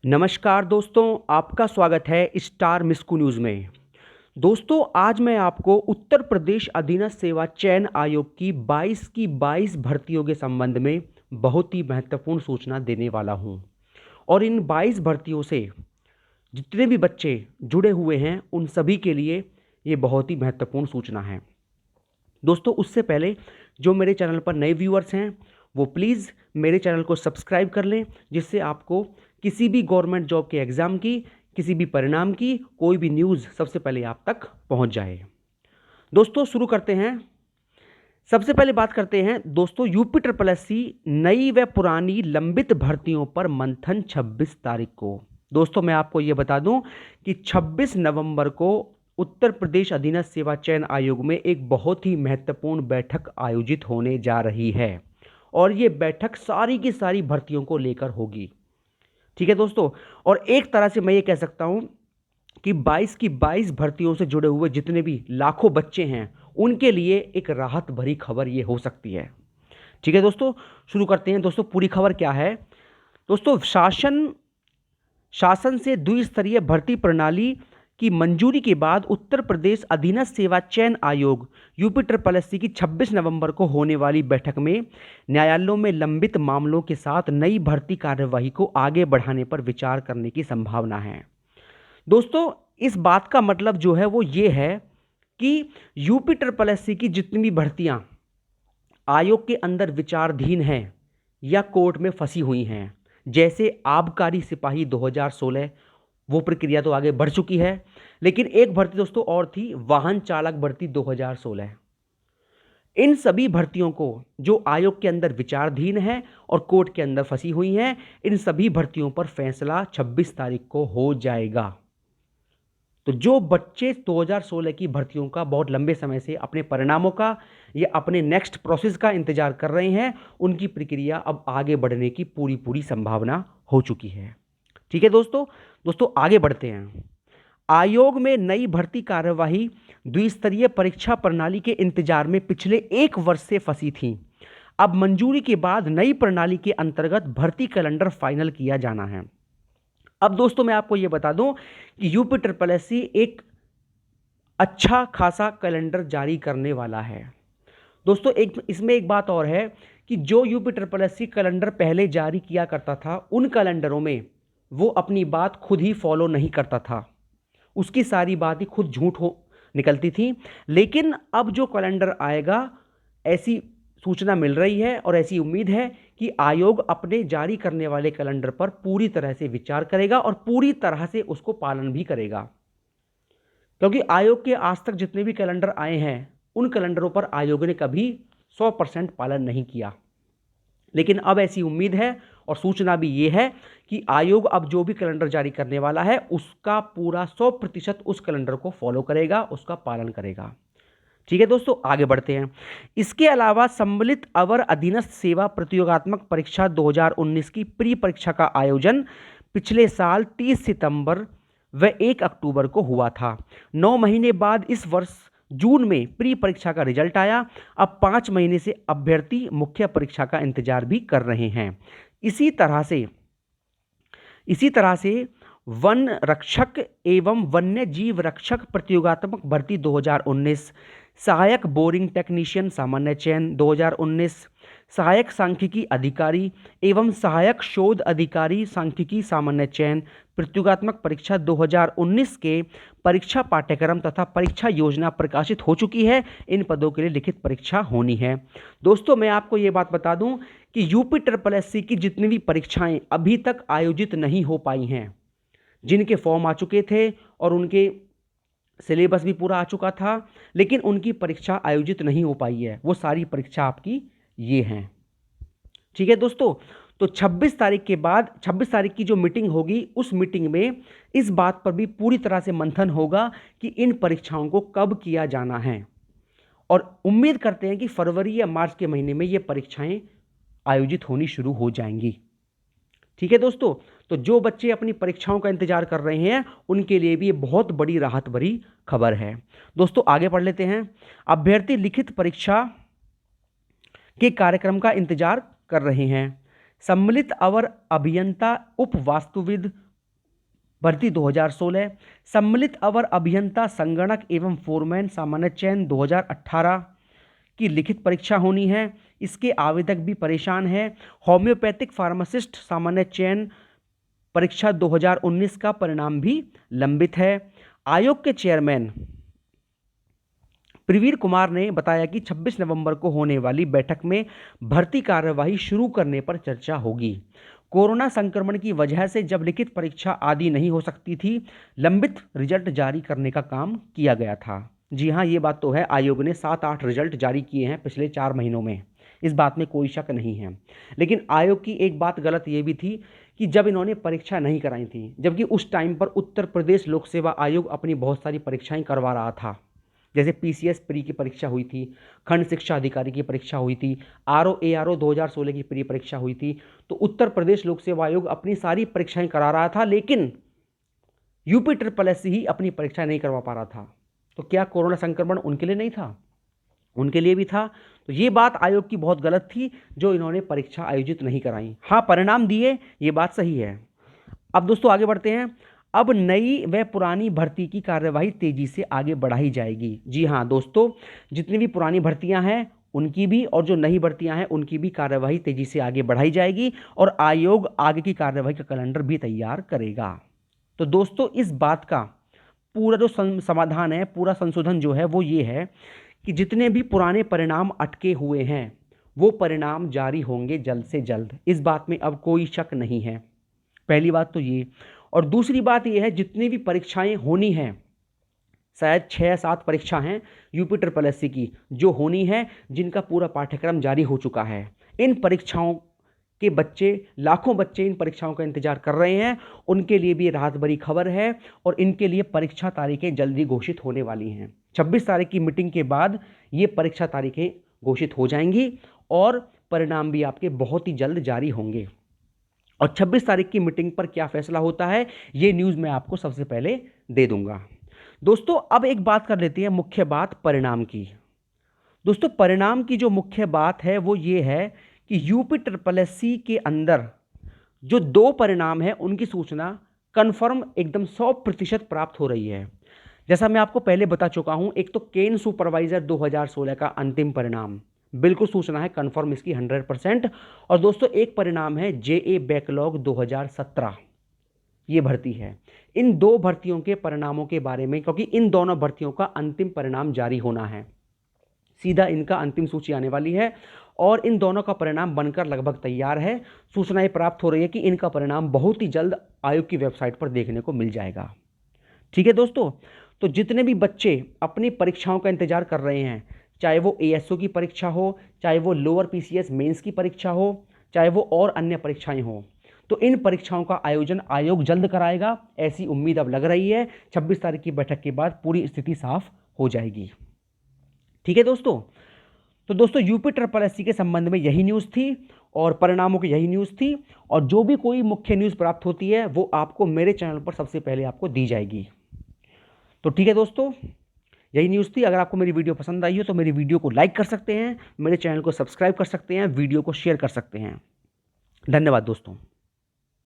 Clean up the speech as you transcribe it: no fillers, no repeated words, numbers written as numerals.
नमस्कार दोस्तों, आपका स्वागत है स्टार मिस्कू न्यूज़ में। दोस्तों, आज मैं आपको उत्तर प्रदेश अधीनस्थ सेवा चयन आयोग की 22 भर्तियों के संबंध में बहुत ही महत्वपूर्ण सूचना देने वाला हूं। और इन 22 भर्तियों से जितने भी बच्चे जुड़े हुए हैं उन सभी के लिए ये बहुत ही महत्वपूर्ण सूचना है। दोस्तों, उससे पहले जो मेरे चैनल पर नए व्यूअर्स हैं वो प्लीज़ मेरे चैनल को सब्सक्राइब कर लें, जिससे आपको किसी भी गवर्नमेंट जॉब के एग्ज़ाम की, किसी भी परिणाम की कोई भी न्यूज़ सबसे पहले आप तक पहुंच जाए। दोस्तों, शुरू करते हैं। सबसे पहले बात करते हैं दोस्तों, यूपी ट्रिपल एससी नई व पुरानी लंबित भर्तियों पर मंथन 26 तारीख को। दोस्तों, मैं आपको यह बता दूं कि 26 नवंबर को उत्तर प्रदेश अधीनस्थ सेवा चयन आयोग में एक बहुत ही महत्वपूर्ण बैठक आयोजित होने जा रही है और ये बैठक सारी की सारी भर्तियों को लेकर होगी। ठीक है दोस्तों, और एक तरह से मैं ये कह सकता हूं कि 22 की 22 भर्तियों से जुड़े हुए जितने भी लाखों बच्चे हैं उनके लिए एक राहत भरी खबर ये हो सकती है। ठीक है दोस्तों, शुरू करते हैं। दोस्तों, पूरी खबर क्या है। दोस्तों, शासन से द्विस्तरीय भर्ती प्रणाली की मंजूरी के बाद उत्तर प्रदेश अधीनस्थ सेवा चयन आयोग यूपी ट्रिपल एससी की 26 नवंबर को होने वाली बैठक में न्यायालयों में लंबित मामलों के साथ नई भर्ती कार्यवाही को आगे बढ़ाने पर विचार करने की संभावना है। दोस्तों, इस बात का मतलब जो है वो ये है कि यूपी ट्रिपल एससी की जितनी भी भर्तियां आयोग के अंदर विचाराधीन हैं या कोर्ट में फंसी हुई हैं, जैसे आबकारी सिपाही 2016, वो प्रक्रिया तो आगे बढ़ चुकी है। लेकिन एक भर्ती दोस्तों और थी, वाहन चालक भर्ती 2016। इन सभी भर्तियों को जो आयोग के अंदर विचाराधीन है और कोर्ट के अंदर फंसी हुई हैं, इन सभी भर्तियों पर फैसला 26 तारीख को हो जाएगा। तो जो बच्चे 2016 की भर्तियों का बहुत लंबे समय से अपने परिणामों का या अपने नेक्स्ट प्रोसेस का इंतजार कर रहे हैं, उनकी प्रक्रिया अब आगे बढ़ने की पूरी पूरी संभावना हो चुकी है। ठीक है दोस्तों, आगे बढ़ते हैं। आयोग में नई भर्ती कार्यवाही द्विस्तरीय परीक्षा प्रणाली के इंतजार में पिछले 1 वर्ष से फंसी थी। अब मंजूरी के बाद नई प्रणाली के अंतर्गत भर्ती कैलेंडर फाइनल किया जाना है। अब दोस्तों, मैं आपको यह बता दूं कि यूपी ट्रिपल एससी एक अच्छा खासा कैलेंडर जारी करने वाला है। दोस्तों, इसमें एक बात और है कि जो यूपी ट्रिपल एससी कैलेंडर पहले जारी किया करता था, उन कैलेंडरों में वो अपनी बात खुद ही फॉलो नहीं करता था, उसकी सारी बात ही खुद झूठ हो निकलती थी। लेकिन अब जो कैलेंडर आएगा, ऐसी सूचना मिल रही है और ऐसी उम्मीद है कि आयोग अपने जारी करने वाले कैलेंडर पर पूरी तरह से विचार करेगा और पूरी तरह से उसको पालन भी करेगा। क्योंकि आयोग के आज तक जितने भी कैलेंडर आए हैं उन कैलेंडरों पर आयोग ने कभी 100% पालन नहीं किया। लेकिन अब ऐसी उम्मीद है और सूचना भी ये है कि आयोग अब जो भी कैलेंडर जारी करने वाला है उसका पूरा 100% उस कैलेंडर को फॉलो करेगा, उसका पालन करेगा। ठीक है दोस्तों, आगे बढ़ते हैं। इसके अलावा सम्मिलित अवर अधीनस्थ सेवा प्रतियोगात्मक परीक्षा 2019 की प्री परीक्षा का आयोजन पिछले साल 30 सितंबर व 1 अक्टूबर को हुआ था। 9 महीने बाद इस वर्ष जून में प्री परीक्षा का रिजल्ट आया। अब 5 महीने से अभ्यर्थी मुख्य परीक्षा का इंतजार भी कर रहे हैं। इसी तरह से वन रक्षक एवं वन्य जीव रक्षक प्रतियोगात्मक भर्ती 2019, सहायक बोरिंग टेक्नीशियन सामान्य चयन 2019, सहायक सांख्यिकी अधिकारी एवं सहायक शोध अधिकारी सांख्यिकी सामान्य चयन प्रतियोगात्मक परीक्षा 2019 के परीक्षा पाठ्यक्रम तथा परीक्षा योजना प्रकाशित हो चुकी है। इन पदों के लिए लिखित परीक्षा होनी है। दोस्तों, मैं आपको ये बात बता दूं कि यूपी ट्रिपल एससी की जितनी भी परीक्षाएं अभी तक आयोजित नहीं हो पाई हैं, जिनके फॉर्म आ चुके थे और उनके सिलेबस भी पूरा आ चुका था, लेकिन उनकी परीक्षा आयोजित नहीं हो पाई है, वो सारी परीक्षा आपकी ये हैं। ठीक है दोस्तों, तो 26 तारीख के बाद 26 तारीख की जो मीटिंग होगी, उस मीटिंग में इस बात पर भी पूरी तरह से मंथन होगा कि इन परीक्षाओं को कब किया जाना है। और उम्मीद करते हैं कि फरवरी या मार्च के महीने में ये परीक्षाएं आयोजित होनी शुरू हो जाएंगी। ठीक है दोस्तों, तो जो बच्चे अपनी परीक्षाओं का इंतजार कर रहे हैं उनके लिए भी ये बहुत बड़ी राहत भरी खबर है। दोस्तों, आगे पढ़ लेते हैं। अभ्यर्थी लिखित परीक्षा के कार्यक्रम का इंतजार कर रहे हैं। सम्मिलित अवर अभियंता, उप वास्तुविद, भर्ती 2016, सम्मिलित अवर अभियंता संगणक एवं फोरमैन सामान्य चयन 2018 की लिखित परीक्षा होनी है। इसके आवेदक भी परेशान हैं। होम्योपैथिक फार्मासिस्ट सामान्य चयन परीक्षा 2019 का परिणाम भी लंबित है। आयोग के चेयरमैन प्रवीर कुमार ने बताया कि 26 नवंबर को होने वाली बैठक में भर्ती कार्यवाही शुरू करने पर चर्चा होगी। कोरोना संक्रमण की वजह से जब लिखित परीक्षा आदि नहीं हो सकती थी, लंबित रिजल्ट जारी करने का काम किया गया था। जी हाँ, ये बात तो है, आयोग ने 7-8 रिजल्ट जारी किए हैं पिछले 4 महीनों में, इस बात में कोई शक नहीं है। लेकिन आयोग की एक बात गलत ये भी थी कि जब इन्होंने परीक्षा नहीं कराई थी, जबकि उस टाइम पर उत्तर प्रदेश लोक सेवा आयोग अपनी बहुत सारी परीक्षाएं करवा रहा था। जैसे पीसीएस प्री की परीक्षा हुई थी, खंड शिक्षा अधिकारी की परीक्षा हुई थी, आरओ एआरओ 2016 की प्री परीक्षा हुई थी। तो उत्तर प्रदेश लोक सेवा आयोग अपनी सारी परीक्षाएं करा रहा था, लेकिन यूपी SSS ही अपनी परीक्षा नहीं करवा पा रहा था। तो क्या कोरोना संक्रमण उनके लिए नहीं था? उनके लिए भी था। तो ये बात आयोग की बहुत गलत थी जो इन्होंने परीक्षा आयोजित नहीं कराई। हाँ, परिणाम दिए, ये बात सही है। अब दोस्तों आगे बढ़ते हैं। अब नई व पुरानी भर्ती की कार्यवाही तेजी से आगे बढ़ाई जाएगी। जी हाँ दोस्तों, जितनी भी पुरानी भर्तियां हैं उनकी भी और जो नई भर्तियां हैं उनकी भी कार्यवाही तेजी से आगे बढ़ाई जाएगी और आयोग आगे की कार्यवाही का कैलेंडर भी तैयार करेगा। तो दोस्तों इस बात का पूरा जो समाधान है, पूरा संशोधन जो है वो ये है कि जितने भी पुराने परिणाम अटके हुए हैं वो परिणाम जारी होंगे जल्द से जल्द। इस बात में अब कोई शक नहीं है। पहली बात तो ये, और दूसरी बात ये है जितनी भी परीक्षाएं होनी हैं, शायद 6-7 परीक्षा हैं यूपी SSS की जो होनी है, जिनका पूरा पाठ्यक्रम जारी हो चुका है। इन परीक्षाओं के बच्चे, लाखों बच्चे इन परीक्षाओं का इंतजार कर रहे हैं। उनके लिए भी राहत भरी खबर है और इनके लिए परीक्षा तारीखें जल्दी घोषित होने वाली हैं। 26 तारीख की मीटिंग के बाद ये परीक्षा तारीखें घोषित हो जाएंगी और परिणाम भी आपके बहुत ही जल्द जारी होंगे। और 26 तारीख की मीटिंग पर क्या फैसला होता है ये न्यूज़ मैं आपको सबसे पहले दे दूंगा। दोस्तों अब एक बात कर लेते हैं, मुख्य बात परिणाम की। दोस्तों परिणाम की जो मुख्य बात है वो ये है कि यूपी SSS के अंदर जो 2 परिणाम है उनकी सूचना कन्फर्म एकदम 100% प्राप्त हो रही है। जैसा मैं आपको पहले बता चुका हूं, एक तो केन सुपरवाइजर 2016 का अंतिम परिणाम बिल्कुल सूचना है कन्फर्म इसकी 100%। और दोस्तों एक परिणाम है JA बैकलॉग 2017, ये भर्ती है। इन 2 भर्तियों के परिणामों के बारे में, क्योंकि इन दोनों भर्तियों का अंतिम परिणाम जारी होना है, सीधा इनका अंतिम सूची आने वाली है और इन दोनों का परिणाम बनकर लगभग तैयार है। सूचनाएं प्राप्त हो रही है कि इनका परिणाम बहुत ही जल्द आयोग की वेबसाइट पर देखने को मिल जाएगा। ठीक है दोस्तों, तो जितने भी बच्चे अपनी परीक्षाओं का इंतजार कर रहे हैं, चाहे वो ASO की परीक्षा हो, चाहे वो लोअर PCS मेंस की परीक्षा हो, चाहे वो और अन्य परीक्षाएं हो, तो इन परीक्षाओं का आयोजन आयोग जल्द कराएगा, ऐसी उम्मीद अब लग रही है। 26 तारीख की बैठक के बाद पूरी स्थिति साफ हो जाएगी। ठीक है दोस्तों, तो दोस्तों यूपी SSS के संबंध में यही न्यूज़ थी और परिणामों की यही न्यूज़ थी। और जो भी कोई मुख्य न्यूज़ प्राप्त होती है वो आपको मेरे चैनल पर सबसे पहले आपको दी जाएगी। तो ठीक है दोस्तों, यही न्यूज़ थी। अगर आपको मेरी वीडियो पसंद आई हो तो मेरी वीडियो को लाइक कर सकते हैं, मेरे चैनल को सब्सक्राइब कर सकते हैं, वीडियो को शेयर कर सकते हैं। धन्यवाद दोस्तों।